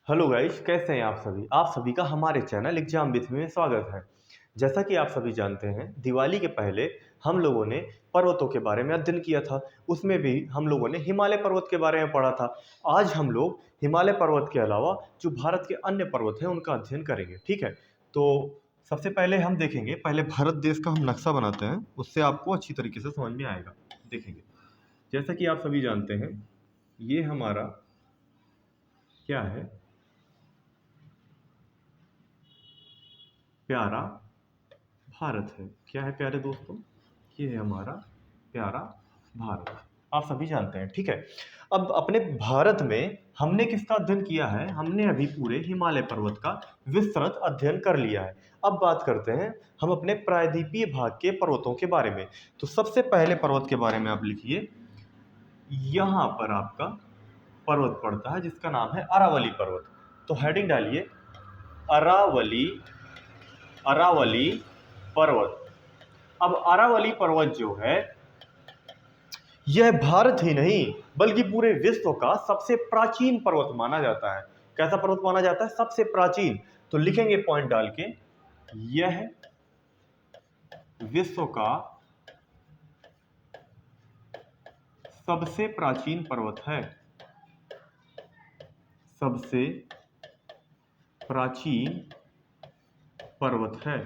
Hello guys, कैसे हैं आप सभी का हमारे चैनल एग्जाम विथ में स्वागत है। जैसा कि आप सभी जानते हैं, दिवाली के पहले हम लोगों ने पर्वतों के बारे में अध्ययन किया था। उसमें भी हम लोगों ने हिमालय पर्वत के बारे में पढ़ा था। आज हम लोग हिमालय पर्वत के अलावा जो भारत के अन्य पर्वत हैं उनका अध्ययन करेंगे। ठीक है, तो सबसे पहले हम देखेंगे, पहले भारत देश का हम नक्शा बनाते हैं, उससे आपको अच्छी तरीके से समझ में आएगा। देखेंगे, जैसा कि आप सभी जानते हैं, ये हमारा क्या है, प्यारा भारत है। क्या है प्यारे दोस्तों? ये है हमारा प्यारा भारत, आप सभी जानते हैं। ठीक है, अब अपने भारत में हमने किसका अध्ययन किया है? हमने अभी पूरे हिमालय पर्वत का विस्तृत अध्ययन कर लिया है। अब बात करते हैं हम अपने प्रायद्वीपीय भाग के पर्वतों के बारे में। तो सबसे पहले पर्वत के बारे में आप लिखिए, यहाँ पर आपका पर्वत पड़ता है जिसका नाम है अरावली पर्वत। तो हेडिंग डालिए, अरावली अरावली पर्वत। अब अरावली पर्वत जो है, यह भारत ही नहीं बल्कि पूरे विश्व का सबसे प्राचीन पर्वत माना जाता है। कैसा पर्वत माना जाता है? सबसे प्राचीन। तो लिखेंगे पॉइंट डाल के, यह विश्व का सबसे प्राचीन पर्वत है। सबसे प्राचीन पर्वत है।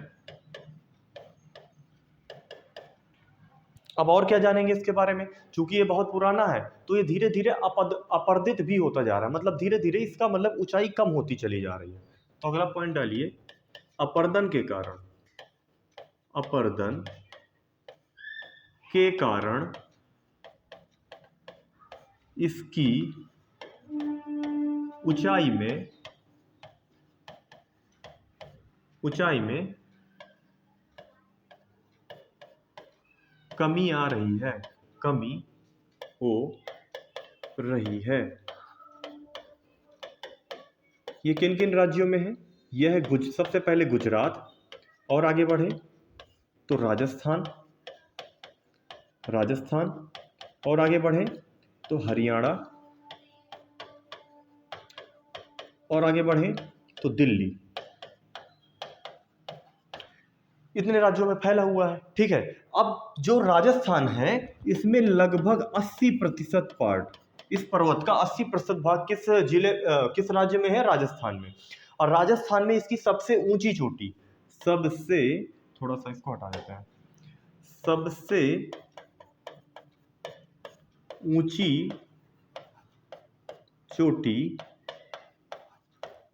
अब और क्या जानेंगे इसके बारे में? चूंकि ये बहुत पुराना है तो ये धीरे धीरे अपर्दित भी होता जा रहा है, मतलब धीरे धीरे इसका मतलब ऊंचाई कम होती चली जा रही है। तो अगला पॉइंट डालिए, अपर्दन के कारण, अपर्दन के कारण इसकी ऊंचाई में कमी आ रही है, कमी हो रही है। ये किन किन राज्यों में है? यह है सबसे पहले गुजरात, और आगे बढ़े तो राजस्थान, और आगे बढ़े तो हरियाणा, और आगे बढ़े तो दिल्ली। इतने राज्यों में फैला हुआ है। ठीक है, अब जो राजस्थान है इसमें लगभग 80% पार्ट, इस पर्वत का 80% भाग किस राज्य में है? राजस्थान में। और राजस्थान में इसकी सबसे ऊंची चोटी, सबसे, थोड़ा सा इसको हटा देते हैं, सबसे ऊंची चोटी,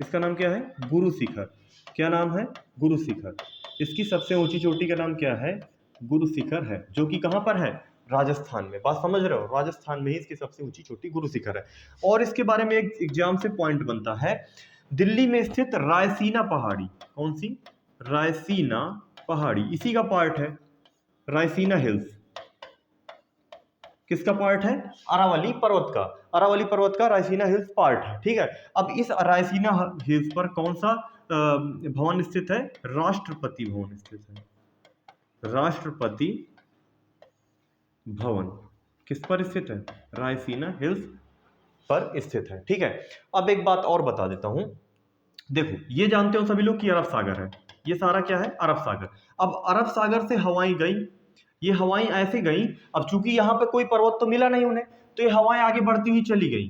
इसका नाम क्या है? गुरु शिखर। क्या नाम है? गुरु शिखर। इसकी सबसे ऊंची चोटी का नाम क्या है? गुरु शिखर है, जो कि कहां पर है? राजस्थान में। बात समझ रहे हो? राजस्थान में ही इसकी सबसे ऊंची चोटी गुरु शिखर है। और इसके बारे में एक एग्जाम से पॉइंट बनता है, दिल्ली में स्थित रायसीना पहाड़ी, कौन सी? रायसीना पहाड़ी, इसी का पार्ट है। रायसीना हिल्स किसका पार्ट है? अरावली पर्वत का। अरावली पर्वत का रायसीना हिल्स पार्ट है। ठीक है, अब इस रायसीना हिल्स पर कौन सा भवन स्थित है? राष्ट्रपति भवन स्थित है। राष्ट्रपति भवन किस पर स्थित है? रायसीना हिल्स पर स्थित है। ठीक है, अब एक बात और बता देता हूं। देखो, ये जानते हो सभी लोग कि अरब सागर है, ये सारा क्या है? अरब सागर। अब अरब सागर से हवाएं गई, ये हवाएं ऐसे गई, अब चूंकि यहां पे कोई पर्वत तो मिला नहीं उन्हें, तो ये हवाएं आगे बढ़ती हुई चली गई,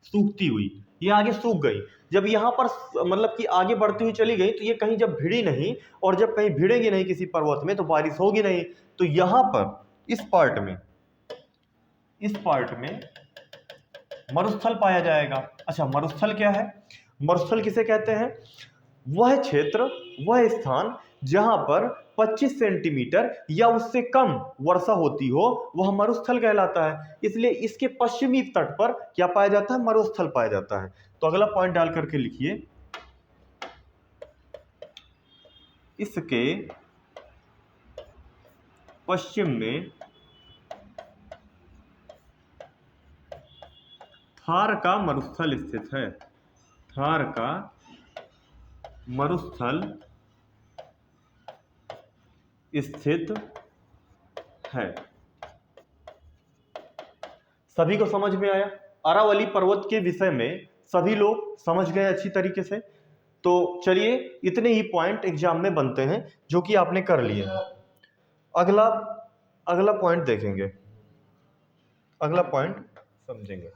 सूखती हुई, ये आगे सूख गई। जब यहां पर मतलब कि आगे बढ़ती हुई चली गई, तो ये कहीं जब भिड़ी नहीं, और जब कहीं भिड़ेगी नहीं किसी पर्वत में तो बारिश होगी नहीं। तो यहां पर इस पार्ट में मरुस्थल पाया जाएगा। अच्छा, मरुस्थल क्या है? मरुस्थल किसे कहते हैं? वह क्षेत्र, वह स्थान जहां पर 25 सेंटीमीटर या उससे कम वर्षा होती हो, वह मरुस्थल कहलाता है। इसलिए इसके पश्चिमी तट पर क्या पाया जाता है? मरुस्थल पाया जाता है। तो अगला पॉइंट डाल करके लिखिए, इसके पश्चिम में थार का मरुस्थल स्थित है। थार का मरुस्थल स्थित है। सभी को समझ में आया? अरावली पर्वत के विषय में सभी लोग समझ गए अच्छी तरीके से? तो चलिए इतने ही पॉइंट एग्जाम में बनते हैं जो कि आपने कर लिए। अगला अगला पॉइंट देखेंगे, अगला पॉइंट समझेंगे।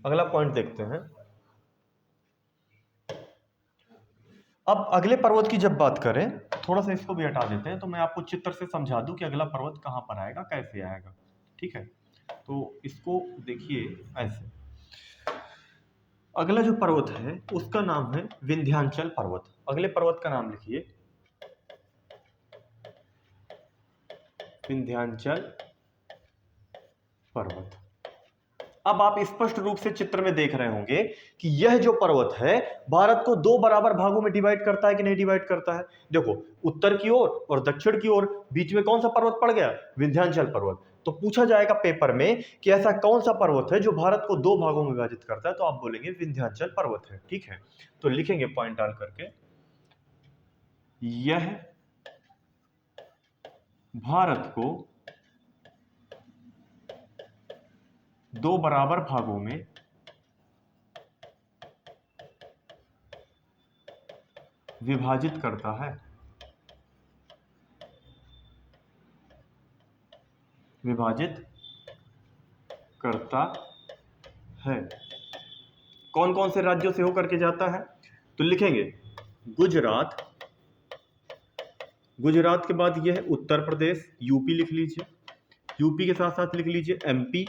अगला पॉइंट देखते हैं। अब अगले पर्वत की जब बात करें, थोड़ा सा इसको भी हटा देते हैं तो मैं आपको चित्र से समझा दूं कि अगला पर्वत कहां पर आएगा, कैसे आएगा। ठीक है, तो इसको देखिए ऐसे। अगला जो पर्वत है उसका नाम है विंध्याचल पर्वत। अगले पर्वत का नाम लिखिए विंध्याचल पर्वत। अब आप स्पष्ट रूप से चित्र में देख रहे होंगे कि यह जो पर्वत है भारत को दो बराबर भागों में डिवाइड करता है कि नहीं डिवाइड करता है। देखो, उत्तर की ओर और दक्षिण की ओर बीच में कौन सा पर्वत पड़ गया? विंध्याचल पर्वत। तो पूछा जाएगा पेपर में कि ऐसा कौन सा पर्वत है जो भारत को दो भागों में विभाजित करता है, तो आप बोलेंगे विंध्याचल पर्वत है। ठीक है, तो लिखेंगे पॉइंट डाल करके, यह भारत को दो बराबर भागों में विभाजित करता है, विभाजित करता है। कौन कौन से राज्यों से होकर के जाता है? तो लिखेंगे गुजरात, गुजरात के बाद यह है उत्तर प्रदेश, यूपी लिख लीजिए, यूपी के साथ साथ लिख लीजिए एमपी,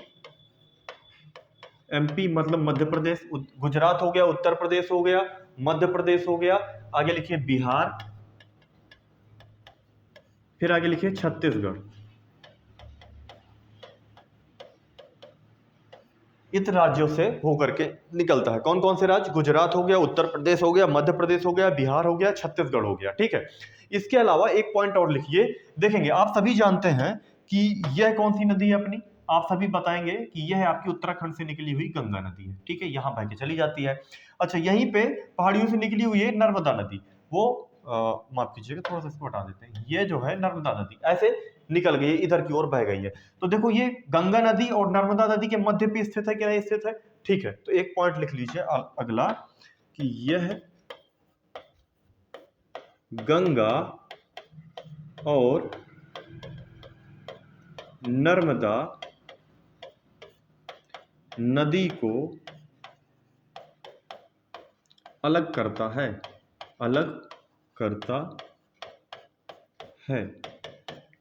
एमपी मतलब मध्य प्रदेश। गुजरात हो गया, उत्तर प्रदेश हो गया, मध्य प्रदेश हो गया, आगे लिखिए बिहार, फिर आगे लिखिए छत्तीसगढ़। इन राज्यों से होकर के निकलता है। कौन कौन से राज्य? गुजरात हो गया, उत्तर प्रदेश हो गया, मध्य प्रदेश हो गया, बिहार हो गया, छत्तीसगढ़ हो गया। ठीक है, इसके अलावा एक पॉइंट और लिखिए। देखेंगे, आप सभी जानते हैं कि यह कौन सी नदी है अपनी, आप सभी बताएंगे कि यह आपकी उत्तराखंड से निकली हुई गंगा नदी है। ठीक है, यहां बह के चली जाती है। अच्छा, यहीं पे पहाड़ियों से निकली हुई है नर्मदा नदी, वो माफ कीजिएगा थोड़ा सा इसको हटा देते हैं, ये जो है नर्मदा नदी ऐसे निकल गई है, इधर की ओर बह गई है। तो देखो, ये गंगा नदी और नर्मदा नदी के मध्य पे स्थित है कि नहीं स्थित है? ठीक है, तो एक पॉइंट लिख लीजिए अगला कि यह गंगा और नर्मदा नदी को अलग करता है, अलग करता है।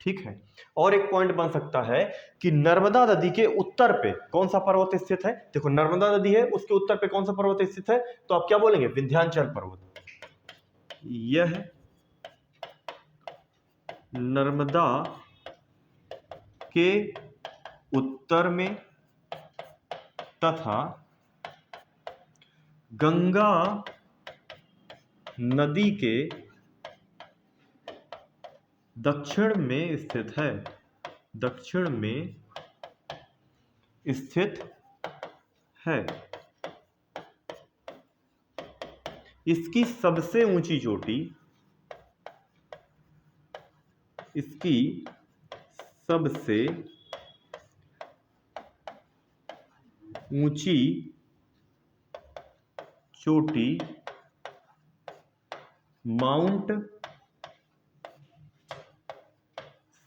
ठीक है, और एक पॉइंट बन सकता है कि नर्मदा नदी के उत्तर पे कौन सा पर्वत स्थित है? देखो, नर्मदा नदी है, उसके उत्तर पे कौन सा पर्वत स्थित है? तो आप क्या बोलेंगे? विंध्याचल पर्वत। यह नर्मदा के उत्तर में तथा गंगा नदी के दक्षिण में स्थित है, दक्षिण में स्थित है। इसकी सबसे ऊंची चोटी, इसकी सबसे ऊंची चोटी माउंट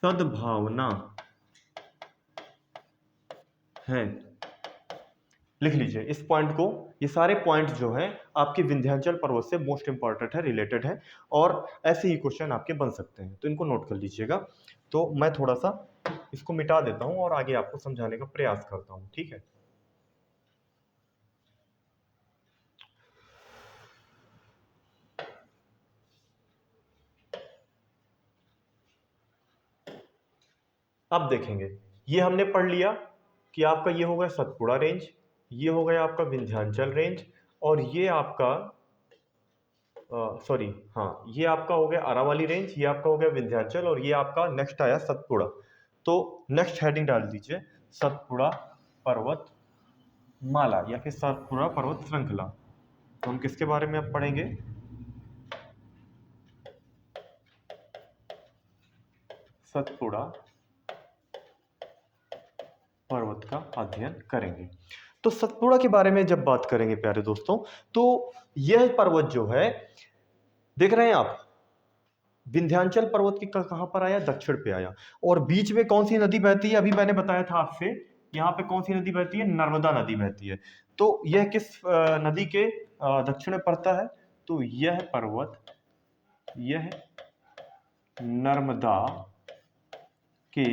सद्भावना है। लिख लीजिए इस पॉइंट को। ये सारे पॉइंट जो हैं आपके विंध्याचल पर्वत से मोस्ट इंपॉर्टेंट है, रिलेटेड है, और ऐसे ही क्वेश्चन आपके बन सकते हैं, तो इनको नोट कर लीजिएगा। तो मैं थोड़ा सा इसको मिटा देता हूं और आगे आपको समझाने का प्रयास करता हूं। ठीक है, अब देखेंगे, ये हमने पढ़ लिया कि आपका ये हो गया सतपुड़ा रेंज, ये हो गया आपका विंध्याचल रेंज, और ये आपका सॉरी हाँ, ये आपका हो गया अरावली रेंज, ये आपका हो गया विंध्याचल, और ये आपका नेक्स्ट आया सतपुड़ा। तो नेक्स्ट हेडिंग डाल दीजिए सतपुड़ा पर्वत माला या फिर सतपुड़ा पर्वत श्रृंखला। तो हम किसके बारे में अब पढ़ेंगे? सतपुड़ा पर्वत का अध्ययन करेंगे। तो सतपुड़ा के बारे में जब बात करेंगे प्यारे दोस्तों, तो यह पर्वत जो है, देख रहे हैं आप, विंध्याचल पर्वत के कहां पर आया, दक्षिण पे आया। और बीच में कौन सी नदी बहती है, अभी मैंने बताया था आपसे, यहाँ पे कौन सी नदी बहती है, नर्मदा नदी बहती है। तो यह किस नदी के दक्षिण में पड़ता है, तो यह पर्वत, यह नर्मदा के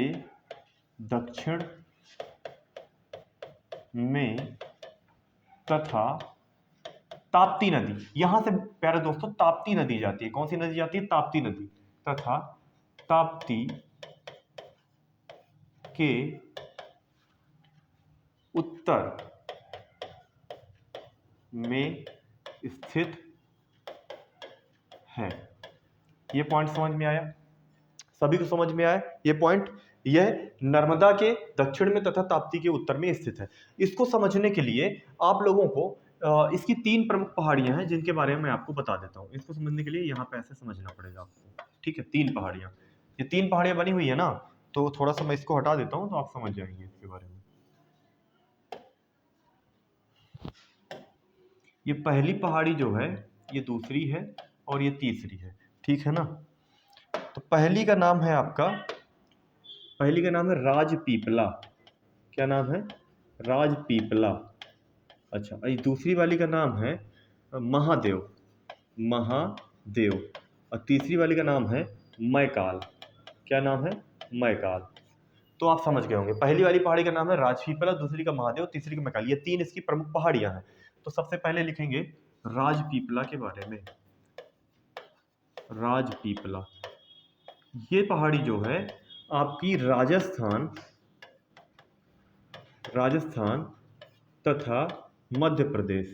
दक्षिण में तथा ताप्ती नदी, यहां से प्यारे दोस्तों ताप्ती नदी जाती है। कौन सी नदी जाती है, ताप्ती नदी, तथा ताप्ती के उत्तर में स्थित है। ये पॉइंट समझ में आया, सभी को समझ में आया ये पॉइंट। यह नर्मदा के दक्षिण में तथा ताप्ती के उत्तर में स्थित है। इसको समझने के लिए आप लोगों को इसकी 3 प्रमुख पहाड़ियां हैं जिनके बारे में मैं आपको बता देता हूं। इसको समझने के लिए यहाँ पे ऐसे समझना पड़ेगा आपको, ठीक है। 3 पहाड़ियां, ये 3 पहाड़ियां बनी हुई है ना, तो थोड़ा सा मैं इसको हटा देता हूं तो आप समझ जाएंगे इसके बारे में। ये पहली पहाड़ी जो है, ये दूसरी है और ये तीसरी है, ठीक है ना। तो पहली का नाम है आपका, पहली का नाम है राजपीपला। क्या नाम है, राजपीपला। अच्छा, ये दूसरी वाली का नाम है महादेव, महादेव। और तीसरी वाली का नाम है मैकाल। क्या नाम है, मैकाल। तो आप समझ गए होंगे, पहली वाली पहाड़ी का नाम है राजपीपला, दूसरी का महादेव, तीसरी का मैकाल। ये 3 इसकी प्रमुख पहाड़ियां हैं। तो सबसे पहले लिखेंगे राजपीपला के बारे में। राजपीपला, ये पहाड़ी जो है आपकी राजस्थान, राजस्थान तथा मध्य प्रदेश,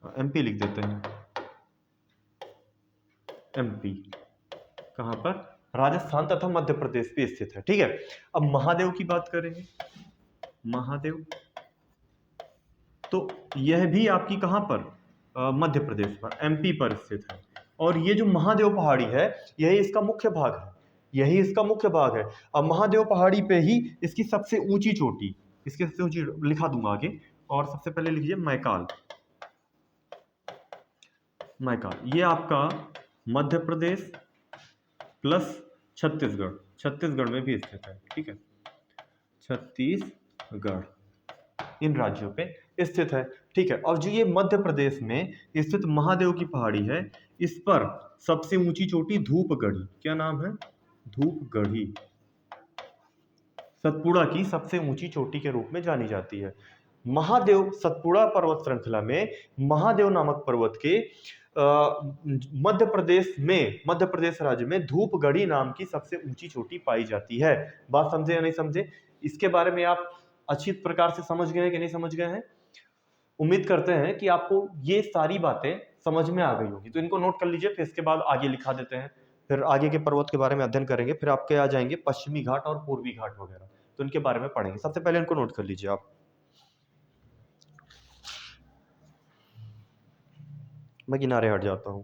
एमपी लिख देते हैं, एमपी, कहां पर, राजस्थान तथा मध्य प्रदेश पे स्थित है, ठीक है। अब महादेव की बात करेंगे, महादेव, तो यह भी आपकी कहां पर, मध्य प्रदेश पर, एमपी पर स्थित है। और ये जो महादेव पहाड़ी है, यही इसका मुख्य भाग है, यही इसका मुख्य भाग है। अब महादेव पहाड़ी पे ही इसकी सबसे ऊंची चोटी, इसकी सबसे ऊंची लिखा दूंगा आगे। और सबसे पहले लिखिए मैकाल, मैकाल, ये आपका मध्य प्रदेश प्लस छत्तीसगढ़, छत्तीसगढ़ में भी स्थित है, ठीक है, छत्तीसगढ़, इन राज्यों पे स्थित है, ठीक है। और जो ये मध्य प्रदेश में स्थित महादेव की पहाड़ी है, इस पर सबसे ऊंची चोटी धूपगढ़ी, क्या नाम है, धूपगढ़ी, सतपुड़ा की सबसे ऊंची चोटी के रूप में जानी जाती है। महादेव, सतपुड़ा पर्वत श्रृंखला में महादेव नामक पर्वत के मध्य प्रदेश में, मध्य प्रदेश राज्य में धूपगढ़ी नाम की सबसे ऊंची चोटी पाई जाती है। बात समझे या नहीं समझे, इसके बारे में आप अच्छी प्रकार से समझ गए हैं कि नहीं समझ गए हैं। उम्मीद करते हैं कि आपको ये सारी बातें समझ में आ गई होगी। तो इनको नोट कर लीजिए, फिर इसके बाद आगे लिखा देते हैं, फिर आगे के पर्वत के बारे में अध्ययन करेंगे। फिर आपके आ जाएंगे पश्चिमी घाट और पूर्वी घाट वगैरह, तो इनके बारे में पढ़ेंगे। सबसे पहले इनको नोट कर लीजिए आप। मैं किनारे हट जाता हूं।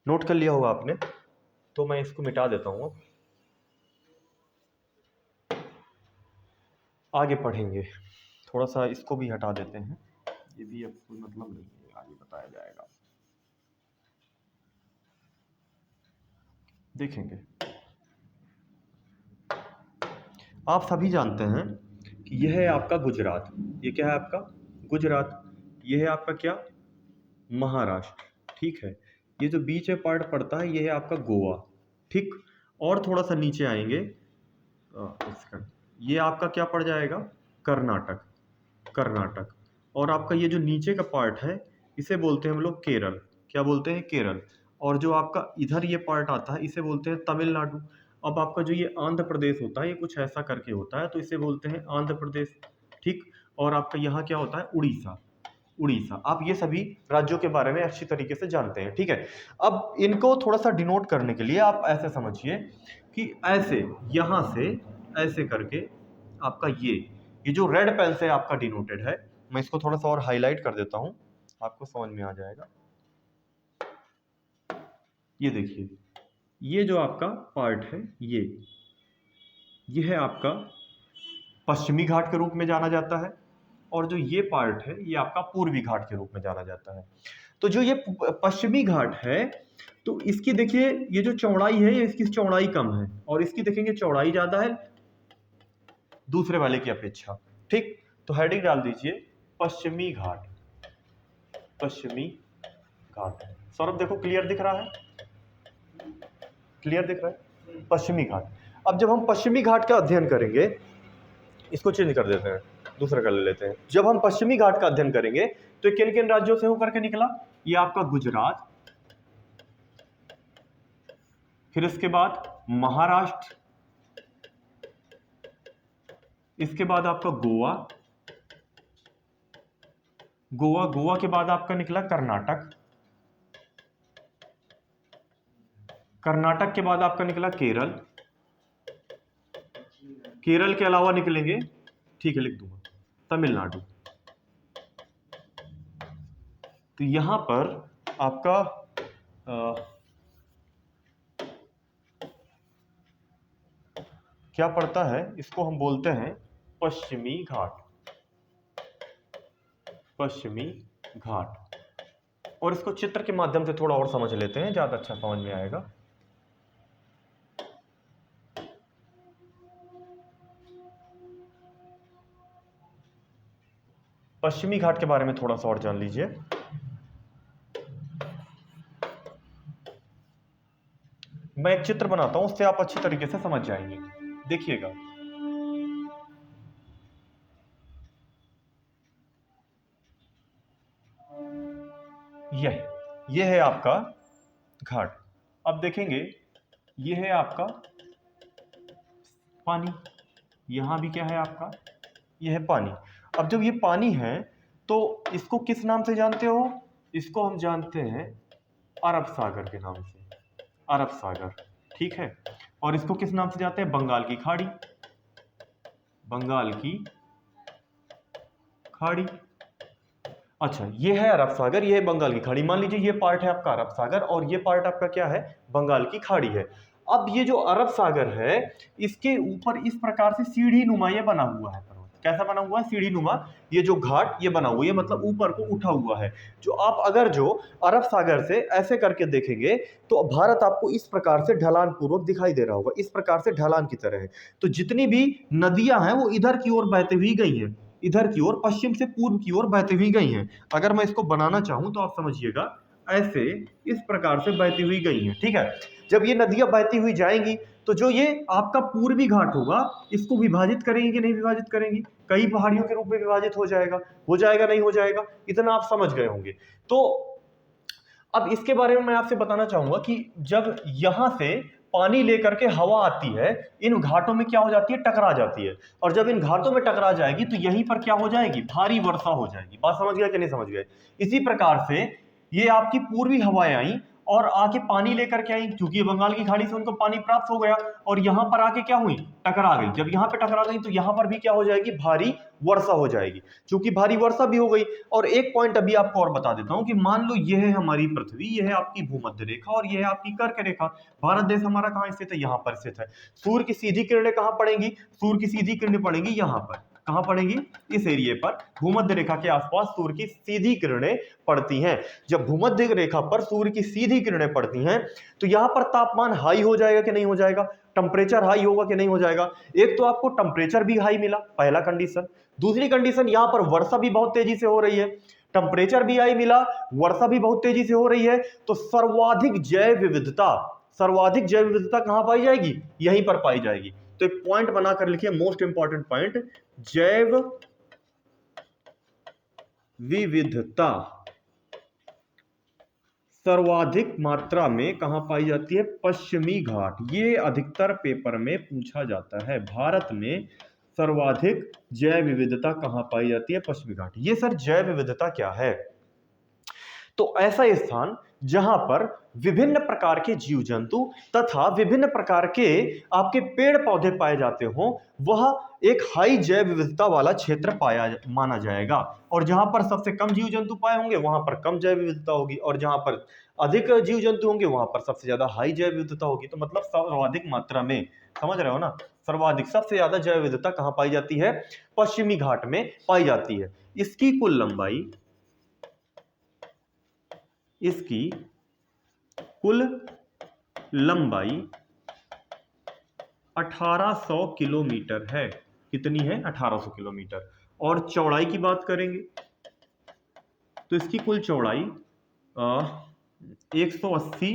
नोट कर लिया होगा आपने, तो मैं इसको मिटा देता हूं। आगे पढ़ेंगे, थोड़ा सा इसको भी हटा देते हैं, ये भी अब कोई मतलब नहीं है, आगे बताया जाएगा, देखेंगे। आप सभी जानते हैं कि यह है आपका गुजरात, ये क्या है आपका गुजरात, ये है आपका क्या, महाराष्ट्र, ठीक है। ये जो बीच में पार्ट पड़ता है, ये है आपका गोवा, ठीक। और थोड़ा सा नीचे आएंगे, ये आपका क्या पड़ जाएगा, कर्नाटक, कर्नाटक। और आपका ये जो नीचे का पार्ट है, इसे बोलते हैं हम लोग केरल, क्या बोलते हैं, केरल। और जो आपका इधर ये पार्ट आता है, इसे बोलते हैं तमिलनाडु। अब आपका जो ये आंध्र प्रदेश होता है, ये कुछ ऐसा करके होता है, तो इसे बोलते हैं आंध्र प्रदेश, ठीक। और आपका यहाँ क्या होता है, उड़ीसा, उड़ीसा। आप ये सभी राज्यों के बारे में अच्छी तरीके से जानते हैं, ठीक है। अब इनको थोड़ा सा डिनोट करने के लिए आप ऐसे समझिए कि ऐसे यहां से ऐसे करके आपका ये जो रेड पेन से आपका डिनोटेड है, मैं इसको थोड़ा सा और हाईलाइट कर देता हूं, आपको समझ में आ जाएगा। ये देखिए, ये जो आपका पार्ट है ये है आपका पश्चिमी घाट के रूप में जाना जाता है, और जो ये पार्ट है ये आपका पूर्वी घाट के रूप में जाना जाता है। तो जो ये पश्चिमी घाट है, तो इसकी देखिए ये जो चौड़ाई है, इसकी चौड़ाई कम है, और इसकी देखेंगे चौड़ाई ज्यादा है दूसरे वाले की अपेक्षा, ठीक। तो हेडिंग डाल दीजिए पश्चिमी घाट, पश्चिमी घाट। सौरभ देखो क्लियर दिख रहा है, क्लियर दिख रहा है पश्चिमी घाट। अब जब हम पश्चिमी घाट का अध्ययन करेंगे, इसको चेंज कर देते हैं, दूसरा कर लेते हैं। जब हम पश्चिमी घाट का अध्ययन करेंगे तो किन किन राज्यों से होकर के निकला? ये आपका गुजरात, फिर इसके बाद महाराष्ट्र, इसके बाद आपका गोवा, गोवा के बाद आपका निकला कर्नाटक, कर्नाटक के बाद आपका निकला केरल, केरल के अलावा निकलेंगे, ठीक है लिख दूंगा, तमिलनाडु। तो यहां पर आपका क्या पड़ता है, इसको हम बोलते हैं पश्चिमी घाट, पश्चिमी घाट। और इसको चित्र के माध्यम से थोड़ा और समझ लेते हैं, ज्यादा अच्छा समझ में आएगा। पश्चिमी घाट के बारे में थोड़ा सा और जान लीजिए। मैं एक चित्र बनाता हूं, उससे आप अच्छी तरीके से समझ जाएंगे, देखिएगा। ये है आपका घाट। अब देखेंगे ये है आपका पानी, यहां भी क्या है आपका, ये है पानी। अब जब ये पानी है तो इसको किस नाम से जानते हो? इसको हम जानते हैं अरब सागर के नाम से, अरब सागर, ठीक है। और इसको किस नाम से जानते हैं? बंगाल की खाड़ी, बंगाल की खाड़ी। अच्छा, ये है अरब सागर, ये है बंगाल की खाड़ी। मान लीजिए ये पार्ट है आपका अरब सागर और ये पार्ट आपका क्या है? बंगाल की खाड़ी है। अब ये जो अरब सागर है, इसके ऊपर इस प्रकार से सीढ़ी नुमा ये बना हुआ है। कैसा बना हुआ है? सीढ़ी नुमा। ये जो घाट ये बना हुआ है, मतलब ऊपर को उठा हुआ है। जो आप अगर जो अरब सागर से ऐसे करके देखेंगे तो भारत आपको इस प्रकार से ढलान पूर्वक दिखाई दे रहा होगा, इस प्रकार से ढलान की तरह है। तो जितनी भी नदियां हैं वो इधर की ओर बहती हुई गई हैं, इधर की ओर, पश्चिम से पूर्व की ओर बहती हुई गई हैं। अगर मैं इसको बनाना चाहूं तो आप समझिएगा ऐसे इस प्रकार से बहती हुई गई हैं, ठीक है। जब ये नदियां बहती हुई जाएंगी तो जो ये आपका पूर्वी घाट होगा, इसको विभाजित करेंगे कि नहीं विभाजित करेंगी? कई पहाड़ियों के रूप में विभाजित हो जाएगा नहीं हो जाएगा? इतना आप समझ गए होंगे। तो अब इसके बारे में मैं आपसे बताना चाहूंगा कि जब यहां से पानी लेकर के हवा आती है, इन घाटों में क्या हो जाती है? टकरा जाती है। और जब इन घाटों में टकरा जाएगी तो यहीं पर क्या हो जाएगी? भारी वर्षा हो जाएगी। बात समझ गया कि नहीं समझ गए? इसी प्रकार से ये आपकी पूर्वी हवाएं आई और आके पानी लेकर के आई, क्योंकि बंगाल की खाड़ी से उनको पानी प्राप्त हो गया, और यहां पर आके क्या हुई? टकरा गई। जब यहां पे टकरा गई तो यहां पर भी क्या हो जाएगी? भारी वर्षा हो जाएगी। क्योंकि भारी वर्षा भी हो गई। और एक पॉइंट अभी आपको और बता देता हूं कि मान लो यह है हमारी पृथ्वी, यह है आपकी भूमध्य रेखा और यह है आपकी कर्क रेखा। भारत देश हमारा कहां स्थित है? यहां पर स्थित है। सूर्य की सीधी किरणें कहां पड़ेंगी? सूर्य की सीधी किरणें पड़ेंगी यहां पर। कहां पड़ेंगी? इस एरिया पर, भूमध्य रेखा के आसपास सूर्य की सीधी किरणें पड़ती हैं। जब भूमध्य रेखा पर सूर्य की सीधी किरणें पड़ती हैं तो यहां पर तापमान हाई हो जाएगा कि नहीं हो जाएगा? टेम्परेचर हाई होगा कि नहीं हो जाएगा? एक तो आपको टेम्परेचर भी हाई मिला, पहला कंडीशन। दूसरी कंडीशन, यहां पर वर्षा भी बहुत तेजी से हो रही है, टेम्परेचर भी हाई मिला, वर्षा भी बहुत तेजी से हो रही है। तो सर्वाधिक जैव विविधता, सर्वाधिक जैव विविधता कहां पाई जाएगी? यहीं पर पाई जाएगी। तो एक पॉइंट बनाकर लिखिए, मोस्ट इंपॉर्टेंट पॉइंट, जैव विविधता सर्वाधिक मात्रा में कहां पाई जाती है? पश्चिमी घाट। ये अधिकतर पेपर में पूछा जाता है। भारत में सर्वाधिक जैव विविधता कहाँ पाई जाती है? पश्चिमी घाट। ये सर जैव विविधता क्या है? तो ऐसा स्थान जहां पर विभिन्न प्रकार के जीव जंतु तथा विभिन्न प्रकार के आपके पेड़ पौधे पाए जाते हो, वह एक हाई जैव विविधता वाला क्षेत्र पाया माना जाएगा। और जहां पर सबसे कम जीव जंतु पाए होंगे वहां पर कम जैव विविधता होगी, और जहां पर अधिक जीव जंतु होंगे वहां पर सबसे ज्यादा हाई जैव विविधता होगी। तो मतलब सर्वाधिक मात्रा में, समझ रहे हो ना, सर्वाधिक सबसे ज्यादा जैव विविधता कहां पाई जाती है? पश्चिमी घाट में पाई जाती है। इसकी कुल लंबाई, इसकी कुल लंबाई 1800 किलोमीटर है। कितनी है? 1800 किलोमीटर। और चौड़ाई की बात करेंगे तो इसकी कुल चौड़ाई 180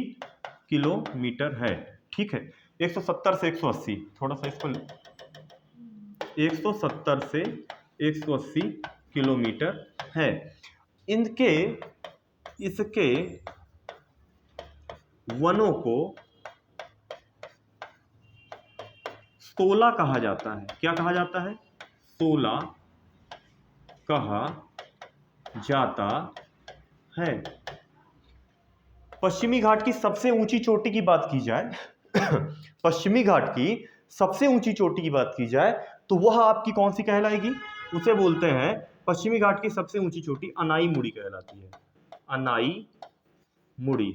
किलोमीटर है। ठीक है, 170 से 180, थोड़ा सा इसको, 170 से 180 किलोमीटर है। इसके वनों को सोला कहा जाता है। क्या कहा जाता है? सोला कहा जाता है। पश्चिमी घाट की सबसे ऊंची चोटी की बात की जाए पश्चिमी घाट की सबसे ऊंची चोटी की बात की जाए तो वह आपकी कौन सी कहलाएगी? उसे बोलते हैं, पश्चिमी घाट की सबसे ऊंची चोटी अनाई मुड़ी कहलाती है। अनाई मुड़ी।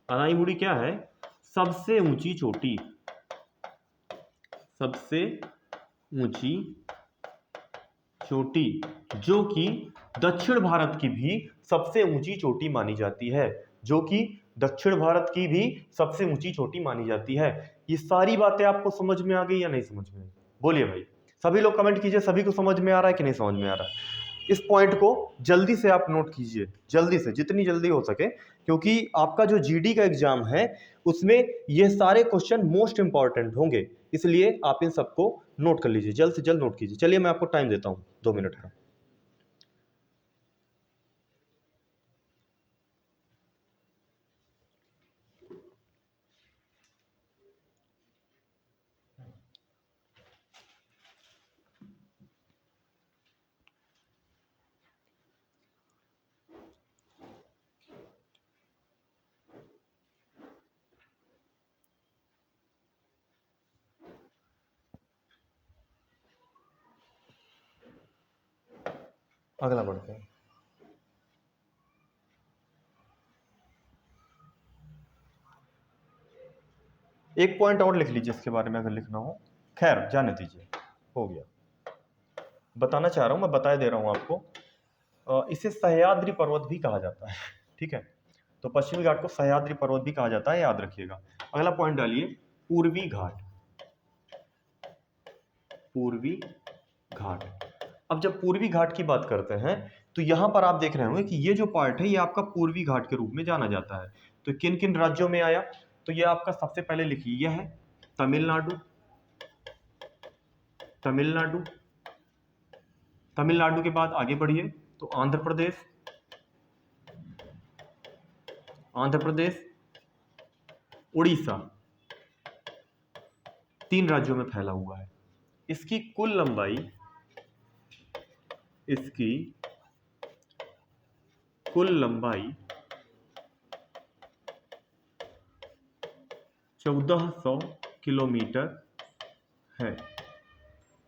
अनाई मुड़ी क्या है? सबसे ऊंची चोटी, सबसे ऊंची चोटी, जो कि दक्षिण भारत की भी सबसे ऊंची चोटी मानी जाती है। जो कि दक्षिण भारत की भी सबसे ऊंची चोटी मानी जाती है। ये सारी बातें आपको समझ में आ गई या नहीं समझ में आई? बोलिए भाई, सभी लोग कमेंट कीजिए, सभी को समझ में आ रहा है कि नहीं समझ में आ रहा है? इस पॉइंट को जल्दी से आप नोट कीजिए, जल्दी से, जितनी जल्दी हो सके, क्योंकि आपका जो जीडी का एग्जाम है उसमें ये सारे क्वेश्चन मोस्ट इंपॉर्टेंट होंगे, इसलिए आप इन सबको नोट कर लीजिए, जल्द से जल्द नोट कीजिए। चलिए मैं आपको टाइम देता हूं 2 मिनट का। अगला बढ़ते हैं। एक पॉइंट और लिख लीजिए इसके बारे में अगर लिखना हो, खैर जाने दीजिए, हो गया। बताना चाह रहा हूं, मैं बता दे रहा हूं आपको, इसे सह्याद्री पर्वत भी कहा जाता है। ठीक है, तो पश्चिमी घाट को सह्याद्री पर्वत भी कहा जाता है, याद रखिएगा। अगला पॉइंट डालिए, पूर्वी घाट। पूर्वी घाट। अब जब पूर्वी घाट की बात करते हैं तो यहां पर आप देख रहे होंगे कि ये जो पार्ट है ये आपका पूर्वी घाट के रूप में जाना जाता है। तो किन किन राज्यों में आया? तो ये आपका सबसे पहले लिखिए, यह है तमिलनाडु। तमिलनाडु। तमिलनाडु के बाद आगे बढ़िए तो आंध्र प्रदेश। आंध्र प्रदेश, उड़ीसा, 3 राज्यों में फैला हुआ है। इसकी कुल लंबाई, इसकी कुल लंबाई 1400 किलोमीटर है।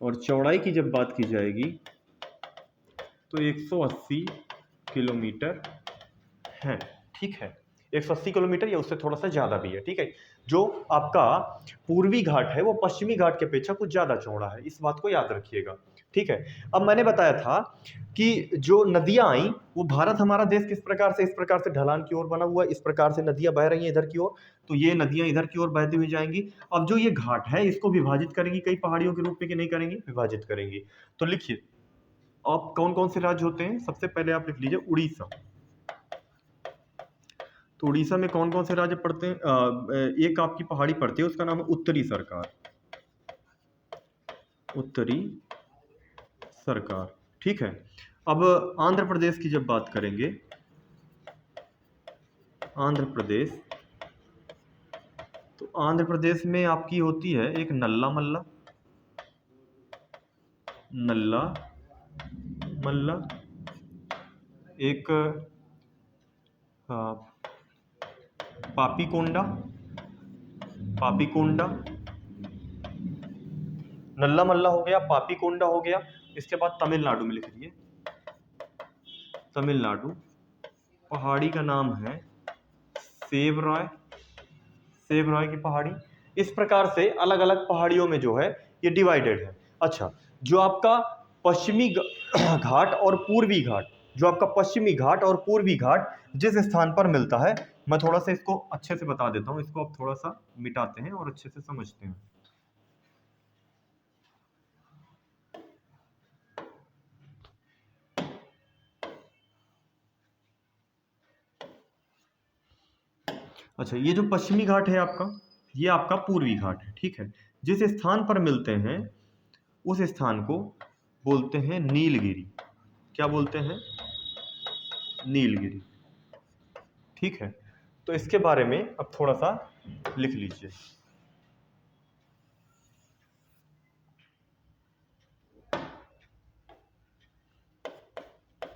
और चौड़ाई की जब बात की जाएगी तो 180 किलोमीटर है। ठीक है, 180 किलोमीटर या उससे थोड़ा सा ज्यादा भी है। ठीक है, जो आपका पूर्वी घाट है वो पश्चिमी घाट की अपेक्षा कुछ ज्यादा चौड़ा है, इस बात को याद रखिएगा। ठीक है, अब मैंने बताया था कि जो नदियां आई वो भारत, हमारा देश किस प्रकार से, इस प्रकार से ढलान की ओर बना हुआ है, इस प्रकार से नदियां बह रही हैं इधर की ओर, तो ये नदियां इधर की ओर बहती हुई जाएंगी। अब जो ये घाट है इसको विभाजित करेंगी कई पहाड़ियों के रूप में कि नहीं करेंगी? विभाजित करेंगी। तो लिखिए, अब कौन कौन से राज्य होते हैं? सबसे पहले आप लिख लीजिए उड़ीसा। तो उड़ीसा में कौन कौन से राज्य पड़ते हैं? एक आपकी पहाड़ी पड़ती है, उसका नाम है उत्तरी सरकार। उत्तरी सरकार। ठीक है, अब आंध्र प्रदेश की जब बात करेंगे, आंध्र प्रदेश, तो आंध्र प्रदेश में आपकी होती है एक नल्ला मल्ला। नल्ला मल्ला, एक पापीकोंडा, पापीकोंडा, नल्ला मल्ला हो गया, पापीकोंडा हो गया। इसके बाद तमिलनाडु में लिख दिए, तमिलनाडु। पहाड़ी का नाम है सेवराय, सेवराय की पहाड़ी। इस प्रकार से अलग अलग पहाड़ियों में जो है ये डिवाइडेड है। अच्छा, जो आपका पश्चिमी घाट और पूर्वी घाट, जो आपका पश्चिमी घाट और पूर्वी घाट जिस स्थान पर मिलता है, मैं थोड़ा सा इसको अच्छे से बता देता हूं, इसको आप थोड़ा सा मिटाते हैं और अच्छे से समझते हैं। अच्छा, ये जो पश्चिमी घाट है आपका, ये आपका पूर्वी घाट है, ठीक है। जिस स्थान पर मिलते हैं उस स्थान को बोलते हैं नीलगिरी। क्या बोलते हैं? नीलगिरी, ठीक है। तो इसके बारे में अब थोड़ा सा लिख लीजिए।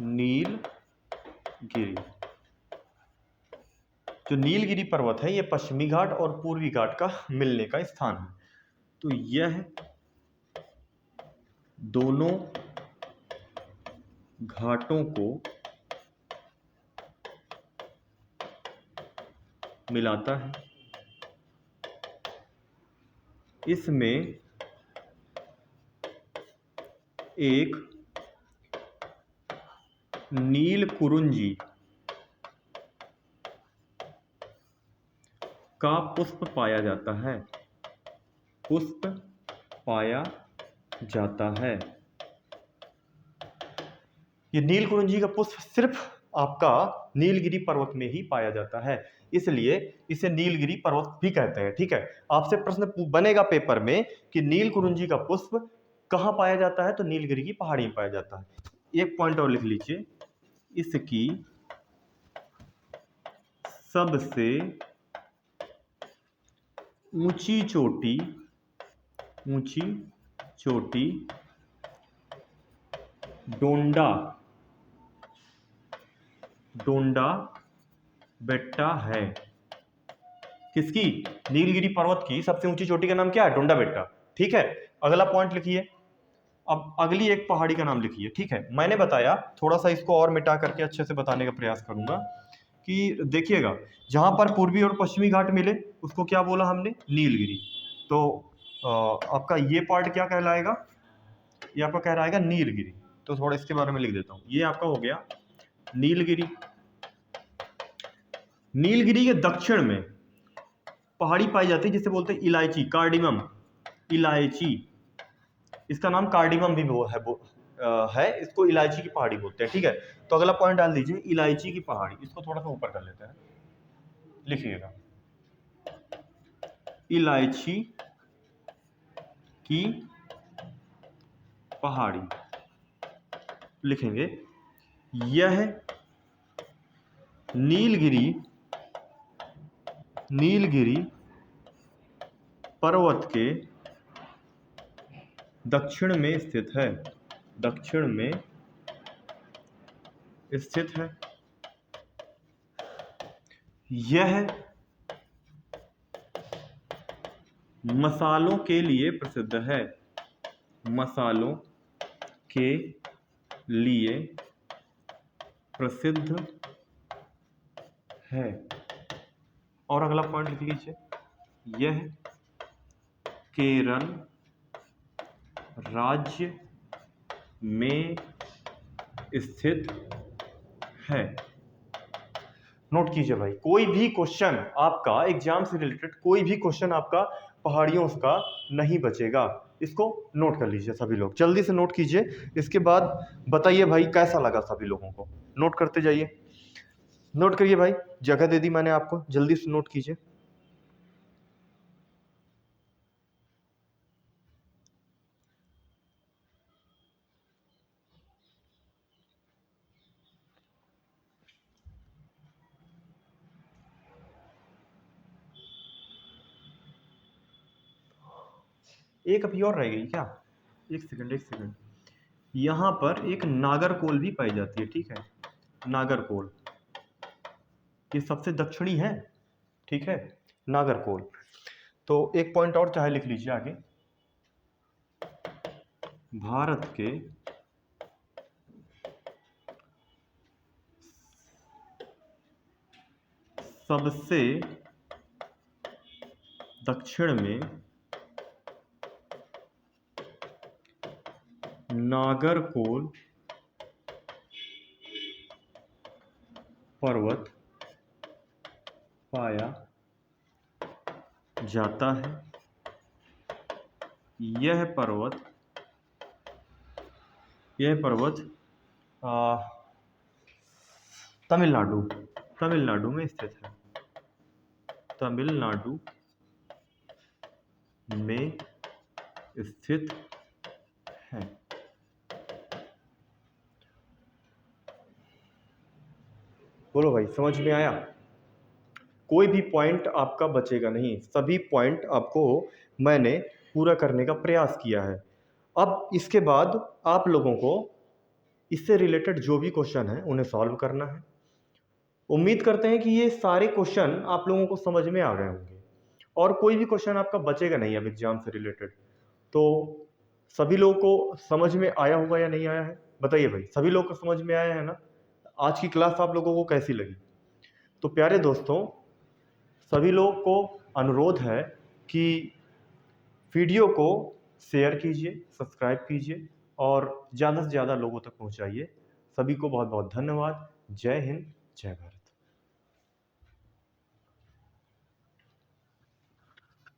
नीलगिरी, जो नीलगिरी पर्वत है ये पश्चिमी घाट और पूर्वी घाट का मिलने का स्थान है। तो यह दोनों घाटों को मिलाता है। इसमें एक नीलकुरुंजी का पुष्प पाया जाता है, पुष्प पाया जाता है। ये नीलकुरुंजी का पुष्प सिर्फ आपका नीलगिरी पर्वत में ही पाया जाता है, इसलिए इसे नीलगिरी पर्वत भी कहते हैं, ठीक है। आपसे प्रश्न बनेगा पेपर में कि नीलकुरुंजी का पुष्प कहाँ पाया जाता है, तो नीलगिरी की पहाड़ी में पाया जाता है। एक पॉइंट और लिख लीजिए, इसकी सबसे ऊंची चोटी, ऊंची चोटी डोंडा, डोंडा बेट्टा है। किसकी? नीलगिरी पर्वत की सबसे ऊंची चोटी का नाम क्या है? डोंडा बेट्टा, ठीक है। अगला पॉइंट लिखिए। अब अगली एक पहाड़ी का नाम लिखिए, ठीक है। मैंने बताया, थोड़ा सा इसको और मिटा करके अच्छे से बताने का प्रयास करूंगा कि देखिएगा, जहां पर पूर्वी और पश्चिमी घाट मिले उसको क्या बोला हमने? नीलगिरी। तो आपका ये पार्ट क्या कहलाएगा? ये आपका कहलाएगा नीलगिरी। तो थोड़ा इसके बारे में लिख देता हूं। ये आपका हो गया नीलगिरी। नीलगिरी के दक्षिण में पहाड़ी पाई जाती है जिसे बोलते हैं इलायची, कार्डिमम, इलायची। इसका नाम कार्डिमम भी है, इसको इलायची की पहाड़ी बोलते हैं, ठीक है। तो अगला पॉइंट डाल दीजिए, इलायची की पहाड़ी। इसको थोड़ा सा ऊपर कर लेते हैं, लिखिएगा इलायची की पहाड़ी, लिखेंगे। यह नीलगिरी, नीलगिरी पर्वत के दक्षिण में स्थित है, दक्षिण में स्थित है। यह मसालों के लिए प्रसिद्ध है, मसालों के लिए प्रसिद्ध है। और अगला पॉइंट लिख लीजिए, यह केरल राज्य में स्थित है। नोट कीजिए भाई, कोई भी क्वेश्चन आपका एग्जाम से रिलेटेड, कोई भी क्वेश्चन आपका पहाड़ियों का नहीं बचेगा। इसको नोट कर लीजिए सभी लोग, जल्दी से नोट कीजिए। इसके बाद बताइए भाई कैसा लगा सभी लोगों को। नोट करते जाइए, नोट करिए भाई, जगह दे दी मैंने आपको, जल्दी से नोट कीजिए। एक अभी और रह गई क्या? एक सेकंड, एक सेकंड। यहाँ पर एक नागरकोल भी पाई जाती है, ठीक है, नागरकोल, ये सबसे दक्षिणी है, ठीक है, नागरकोल। तो एक पॉइंट और चाहे लिख लीजिए आगे, भारत के सबसे दक्षिण में नागरकोल पर्वत पाया जाता है। यह पर्वत तमिलनाडु में स्थित है, तमिलनाडु में स्थित है। बोलो भाई, समझ में आया? कोई भी पॉइंट आपका बचेगा नहीं, सभी पॉइंट आपको मैंने पूरा करने का प्रयास किया है। अब इसके बाद आप लोगों को इससे रिलेटेड जो भी क्वेश्चन है उन्हें सॉल्व करना है। उम्मीद करते हैं कि ये सारे क्वेश्चन आप लोगों को समझ में आ गए होंगे और कोई भी क्वेश्चन आपका बचेगा नहीं अब एग्जाम से रिलेटेड। तो सभी लोगों को समझ में आया होगा या नहीं आया है, बताइए भाई, सभी लोगों को समझ में आया है ना? आज की क्लास आप लोगों को कैसी लगी? तो प्यारे दोस्तों, सभी लोगों को अनुरोध है कि वीडियो को शेयर कीजिए, सब्सक्राइब कीजिए और ज़्यादा से ज़्यादा लोगों तक पहुंचाइए। सभी को बहुत बहुत धन्यवाद। जय हिंद, जय भारत।